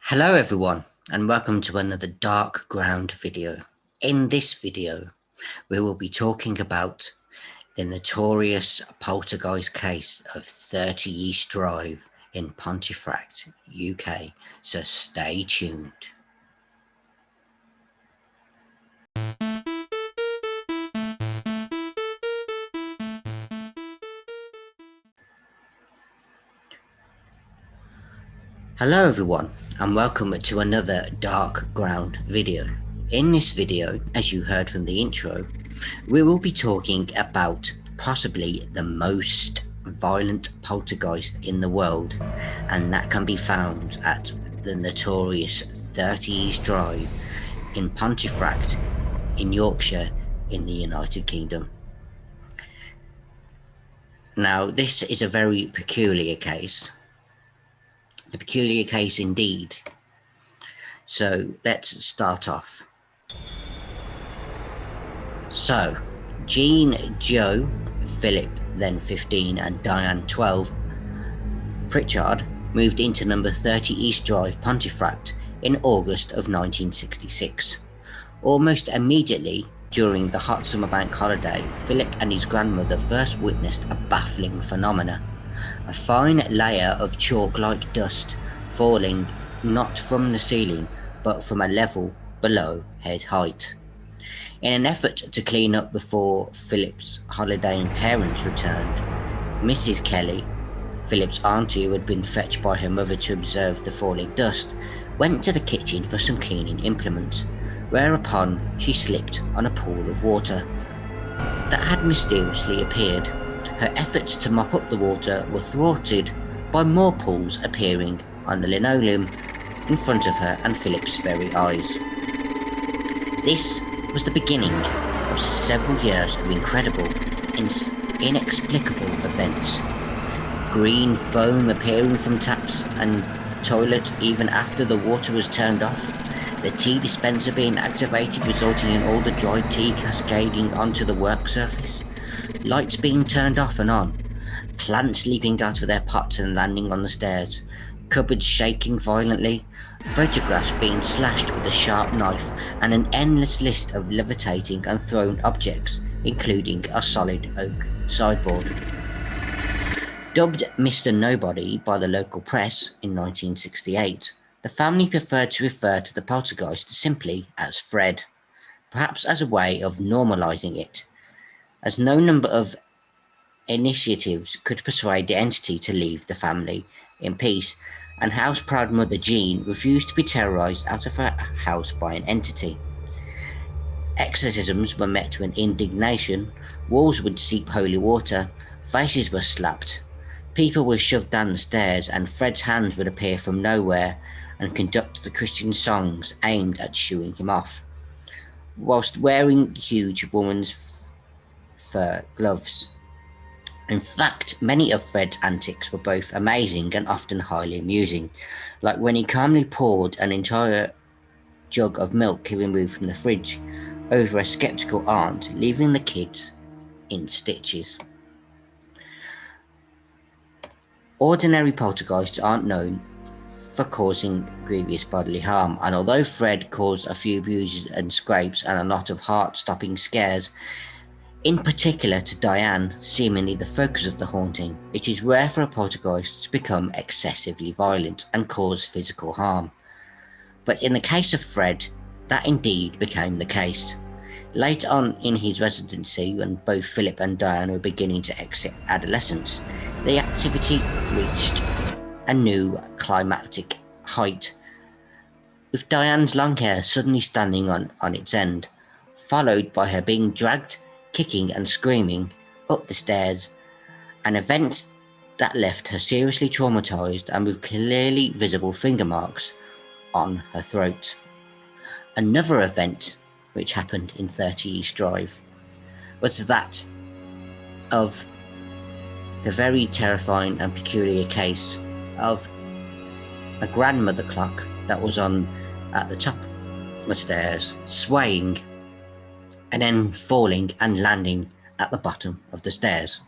Hello everyone and welcome to another Dark Ground video. In this video we will be talking about the notorious Poltergeist case of 30 East Drive in Pontefract, UK, so stay tuned. Hello everyone and welcome to another Dark Ground video. In this video, as you heard from the intro, we will be talking about possibly the most violent poltergeist in the world, and that can be found at the notorious 30 East Drive in Pontefract in Yorkshire in the United Kingdom. Now, this is a very peculiar case. A peculiar case indeed. So let's start off. So, Jean, Joe, Philip, then 15, and Diane, 12, Pritchard moved into number 30 East Drive, Pontefract in August of 1966. Almost immediately during the hot summer bank holiday, Philip and his grandmother first witnessed a baffling phenomena. A fine layer of chalk-like dust falling not from the ceiling but from a level below head height. In an effort to clean up before Philip's holidaying parents returned, Mrs. Kelly, Philip's auntie who had been fetched by her mother to observe the falling dust, went to the kitchen for some cleaning implements, whereupon she slipped on a pool of water that had mysteriously appeared. Her efforts to mop up the water were thwarted by more pools appearing on the linoleum in front of her and Philip's very eyes. This was the beginning of several years of incredible, inexplicable events. Green foam appearing from taps and toilets even after the water was turned off. The tea dispenser being activated, resulting in all the dried tea cascading onto the work surface. Lights being turned off and on. Plants leaping out of their pots and landing on the stairs. Cupboards shaking violently. Photographs being slashed with a sharp knife, and an endless list of levitating and thrown objects, including a solid oak sideboard. Dubbed Mr. Nobody by the local press in 1968, the family preferred to refer to the poltergeist simply as Fred, perhaps as a way of normalising it, as no number of initiatives could persuade the entity to leave the family in peace, and house-proud mother Jean refused to be terrorised out of her house by an entity. Exorcisms were met with indignation, walls would seep holy water, faces were slapped, people were shoved down the stairs, and Fred's hands would appear from nowhere and conduct the Christian songs aimed at shooing him off, whilst wearing huge woman's fur gloves. In fact, many of Fred's antics were both amazing and often highly amusing, like when he calmly poured an entire jug of milk he removed from the fridge over a sceptical aunt, leaving the kids in stitches. Ordinary poltergeists aren't known for causing grievous bodily harm, and although Fred caused a few bruises and scrapes and a lot of heart-stopping scares, in particular to Diane, seemingly the focus of the haunting, it is rare for a poltergeist to become excessively violent and cause physical harm. But in the case of Fred, that indeed became the case. Later on in his residency, when both Philip and Diane were beginning to exit adolescence, the activity reached a new climactic height, with Diane's long hair suddenly standing on its end, followed by her being dragged, kicking and screaming up the stairs, an event that left her seriously traumatized and with clearly visible finger marks on her throat. Another event which happened in 30 East Drive was that of the very terrifying and peculiar case of a grandmother clock that was on at the top of the stairs, swaying and then falling and landing at the bottom of the stairs.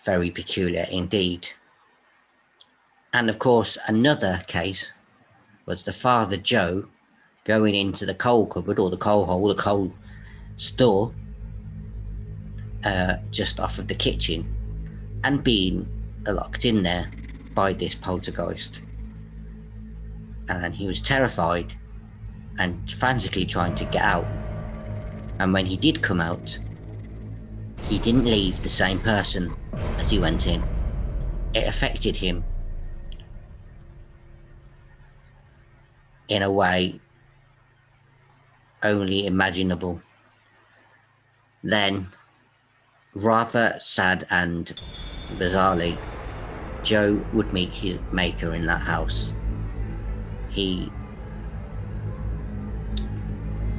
Very peculiar indeed. And of course, another case was the father Joe going into the coal cupboard or the coal hole, the coal store, just off of the kitchen, and being locked in there by this poltergeist. And he was terrified and frantically trying to get out. And when he did come out, he didn't leave the same person as he went in. It affected him in a way only imaginable. Then, rather sad and bizarrely, Joe would meet his maker in that house. He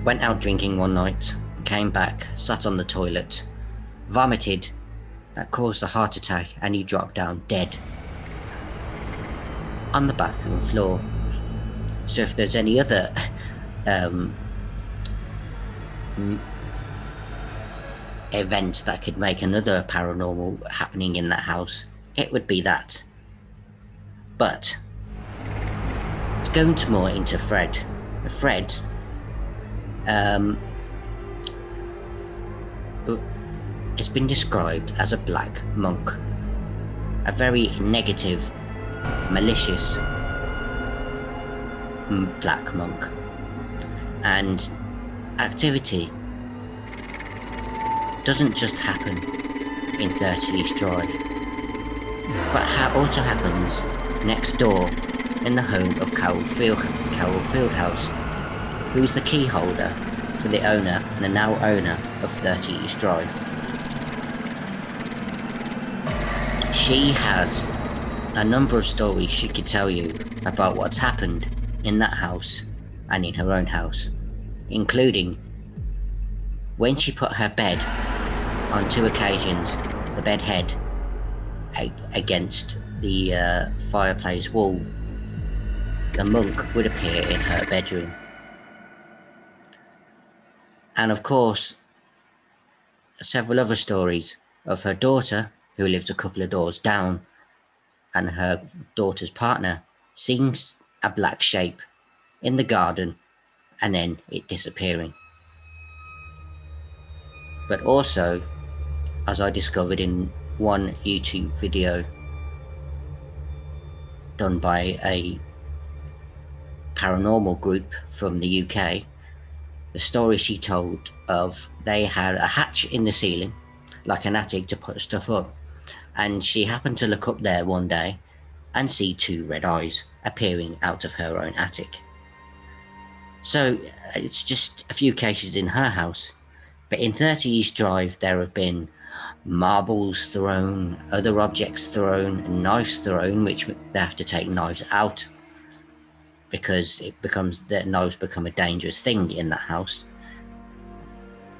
went out drinking one night, came back, sat on the toilet, vomited, that caused a heart attack, and he dropped down dead on the bathroom floor. So if there's any other event that could make another paranormal happening in that house, it would be that. But let's go more into Fred. Fred it's been described as a black monk, a very negative, malicious black monk, and activity doesn't just happen in 30 East Drive, but also happens next door in the home of Carol Fieldhouse, who is the key holder for the owner, the now owner of 30 East Drive. She has a number of stories she could tell you about what's happened in that house and in her own house, including when she put her bed on 2 occasions, the bed head against the fireplace wall, the monk would appear in her bedroom. And of course, several other stories of her daughter, who lives a couple of doors down, and her daughter's partner seeing a black shape in the garden and then it disappearing. But also, as I discovered in one YouTube video done by a paranormal group from the UK, the story she told of they had a hatch in the ceiling, like an attic to put stuff up, and she happened to look up there one day and see 2 red eyes appearing out of her own attic. So it's just a few cases in her house, but in 30 East Drive there have been marbles thrown, other objects thrown, knives thrown, which they have to take knives out because knives become a dangerous thing in that house,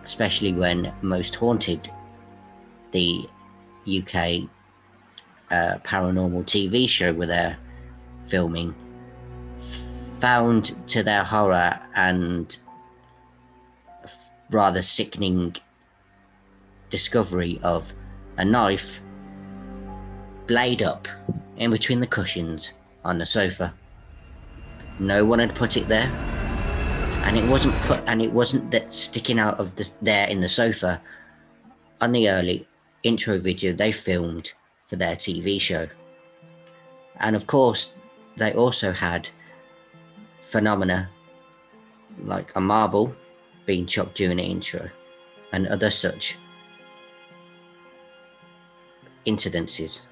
especially when Most Haunted, the UK paranormal TV show where they're filming, found to their horror and rather sickening discovery of a knife blade up in between the cushions on the sofa. No one had put it there, and it wasn't that sticking out of there in the sofa on the early intro video they filmed for their TV show. And of course they also had phenomena like a marble being chucked during the intro and other such incidences.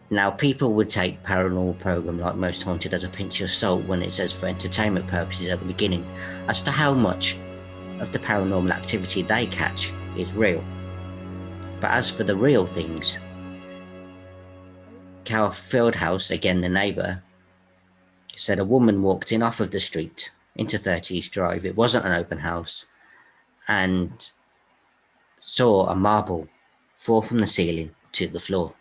Now, people would take paranormal program like Most Haunted as a pinch of salt when it says for entertainment purposes at the beginning, as to how much of the paranormal activity they catch is real. But as for the real things, Carol Fieldhouse, again the neighbour, said a woman walked in off of the street into 30 East Drive. It wasn't an open house, and saw a marble fall from the ceiling to the floor.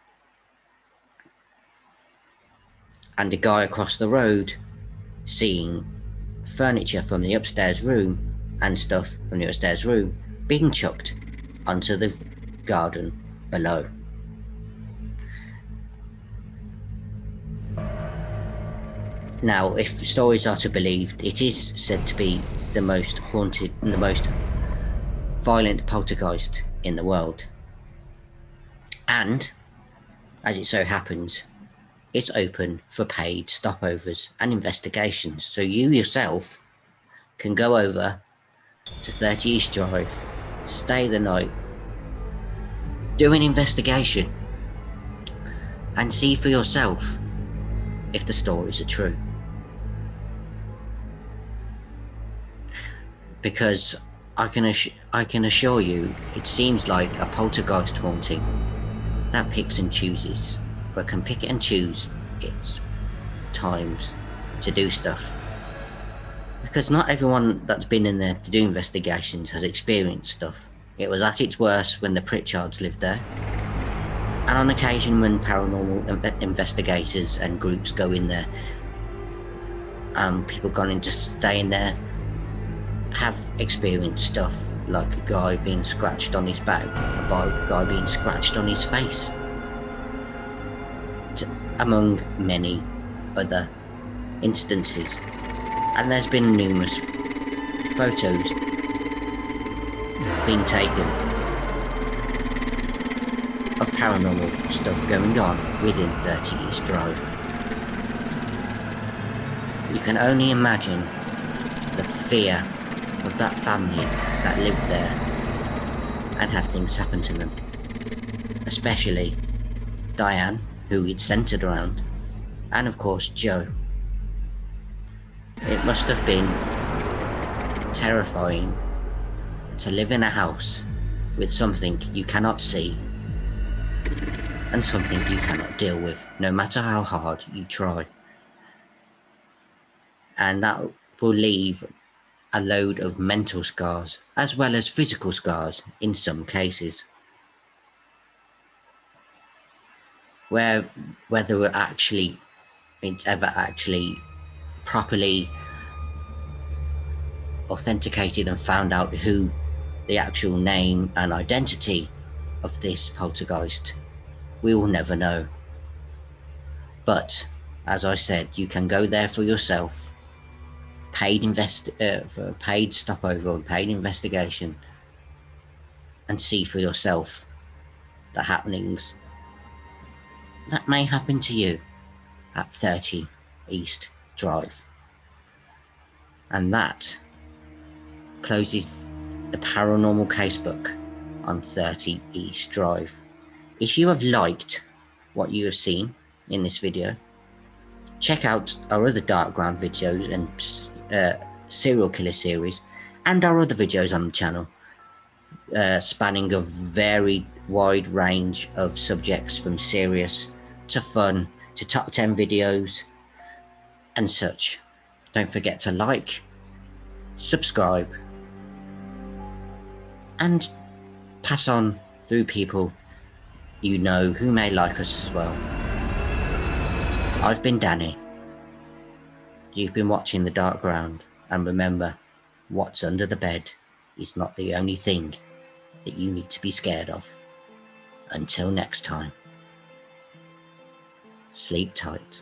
And a guy across the road seeing furniture from the upstairs room and stuff from the upstairs room being chucked onto the garden below. Now, if stories are to be believed, it is said to be the most haunted and the most violent poltergeist in the world. And, as it so happens, it's open for paid stopovers and investigations. So you yourself can go over to 30 East Drive, stay the night, do an investigation, and see for yourself if the stories are true. Because I can assure you, it seems like a poltergeist haunting that picks and chooses, or can pick and choose its times to do stuff. Because not everyone that's been in there to do investigations has experienced stuff. It was at its worst when the Pritchards lived there, and on occasion when paranormal investigators and groups go in there, people gone in to stay in there have experienced stuff, like a guy being scratched on his back, a guy being scratched on his face, among many other instances. And there's been numerous photos being taken of paranormal stuff going on within 30 East Drive. You can only imagine the fear of that family that lived there and had things happen to them, especially Diane, who it centered around, and of course Joe. It must have been terrifying to live in a house with something you cannot see and something you cannot deal with, no matter how hard you try. And that will leave a load of mental scars as well as physical scars in some cases. Whether it's ever actually properly authenticated and found out who the actual name and identity of this poltergeist, we will never know. But as I said, you can go there for yourself, for a paid stopover or paid investigation, and see for yourself the happenings that may happen to you at 30 East Drive. And that closes the paranormal casebook on 30 East Drive. If you have liked what you have seen in this video, check out our other Dark Ground videos and serial killer series, and our other videos on the channel, spanning a very wide range of subjects, from serious to fun to top 10 videos and such. Don't forget to like, subscribe, and pass on through people you know who may like us as well. I've been Danny. You've been watching The Dark Ground, and remember, what's under the bed is not the only thing that you need to be scared of. Until next time, sleep tight.